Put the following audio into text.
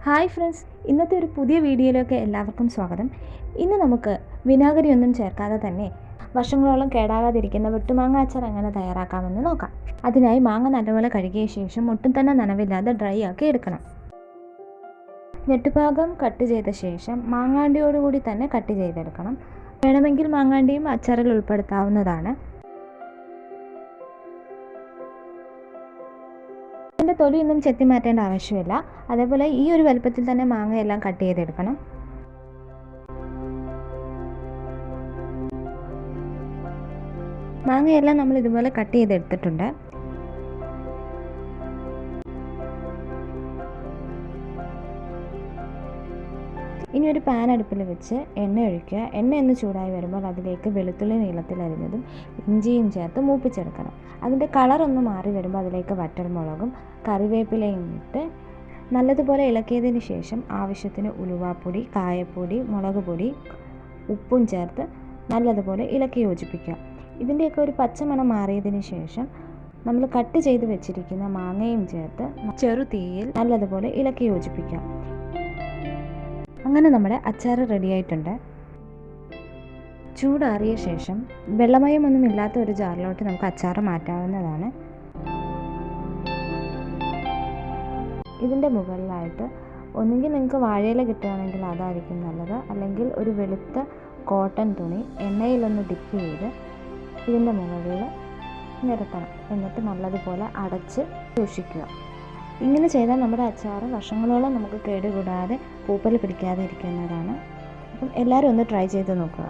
Hi friends, ഇന്നത്തെ ഒരു പുതിയ വീഡിയോയിലേക്ക് എല്ലാവർക്കും സ്വാഗതം. ഇന്ന് നമുക്ക് വിനാഗിരിയൊന്നും ചേർക്കാതെ തന്നെ വർഷങ്ങളോളം കേടാകാതിരിക്കുന്ന വെട്ടുമാങ്ങ അച്ചാർ എങ്ങനെ തയ്യാറാക്കാമെന്ന് നോക്കാം. അതിനായി മാങ്ങ നല്ലപോലെ കഴുകിയ ശേഷം ഒട്ടും തന്നെ നനവില്ലാതെ ഡ്രൈ ആക്കി എടുക്കണം. ഞെട്ടുഭാഗം കട്ട് ചെയ്ത ശേഷം മാങ്ങാണ്ടിയോടുകൂടി തന്നെ കട്ട് ചെയ്തെടുക്കണം. വേണമെങ്കിൽ മാങ്ങാണ്ടിയും അച്ചാറിൽ ഉൾപ്പെടുത്താവുന്നതാണ്. ഇതിൻ്റെ തൊലിയൊന്നും ചെത്തി മാറ്റേണ്ട ആവശ്യമില്ല. അതേപോലെ ഈ ഒരു വലുപ്പത്തിൽ തന്നെ മാങ്ങയെല്ലാം കട്ട് ചെയ്തെടുക്കണം. മാങ്ങയെല്ലാം നമ്മൾ ഇതുപോലെ കട്ട് ചെയ്തെടുത്തിട്ടുണ്ട്. ഇനി ഒരു പാൻ അടുപ്പിൽ വെച്ച് എണ്ണ ഒഴിക്കുക. എണ്ണ ഒന്ന് ചൂടായി വരുമ്പോൾ അതിലേക്ക് വെളുത്തുള്ളി നീളത്തിൽ അരിഞ്ഞതും ഇഞ്ചിയും ചേർത്ത് മൂപ്പിച്ചെടുക്കണം. അതിൻ്റെ കളറൊന്ന് മാറി വരുമ്പോൾ അതിലേക്ക് വറ്റൽമുളകും കറിവേപ്പിലയും ഇട്ട് നല്ലതുപോലെ ഇളക്കിയതിന് ശേഷം ആവശ്യത്തിന് ഉലുവാപ്പൊടി, കായപ്പൊടി, മുളക് പൊടി, ഉപ്പും ചേർത്ത് നല്ലതുപോലെ ഇളക്കി യോജിപ്പിക്കുക. ഇതിൻ്റെയൊക്കെ ഒരു പച്ചമണം മാറിയതിന് ശേഷം നമ്മൾ കട്ട് ചെയ്ത് വെച്ചിരിക്കുന്ന മാങ്ങയും ചേർത്ത് ചെറുതീയിൽ നല്ലതുപോലെ ഇളക്കി യോജിപ്പിക്കുക. അങ്ങനെ നമ്മുടെ അച്ചാർ റെഡിയായിട്ടുണ്ട്. ചൂടാറിയ ശേഷം വെള്ളമയമൊന്നും ഇല്ലാത്ത ഒരു ജാറിലോട്ട് നമുക്ക് അച്ചാർ മാറ്റാവുന്നതാണ്. ഇതിൻ്റെ മുകളിലായിട്ട് ഒന്നുകിൽ നിങ്ങൾക്ക് വാഴയില കിട്ടുകയാണെങ്കിൽ അതായിരിക്കും നല്ലത്, അല്ലെങ്കിൽ ഒരു വെളുത്ത കോട്ടൺ തുണി എണ്ണയിലൊന്ന് ഡിപ്പ് ചെയ്ത് ഇതിൻ്റെ മുകളിൽ നിരത്തണം. എന്നിട്ട് നല്ലതുപോലെ അടച്ച് സൂക്ഷിക്കുക. ഇങ്ങനെ ചെയ്താൽ നമ്മുടെ അച്ചാർ വർഷങ്ങളോളം നമുക്ക് കേടുകൂടാതെ പൂപ്പൽ പിടിക്കാതെ ഇരിക്കുന്നതാണ്. അപ്പം എല്ലാവരും ഒന്ന് ട്രൈ ചെയ്ത് നോക്കുക.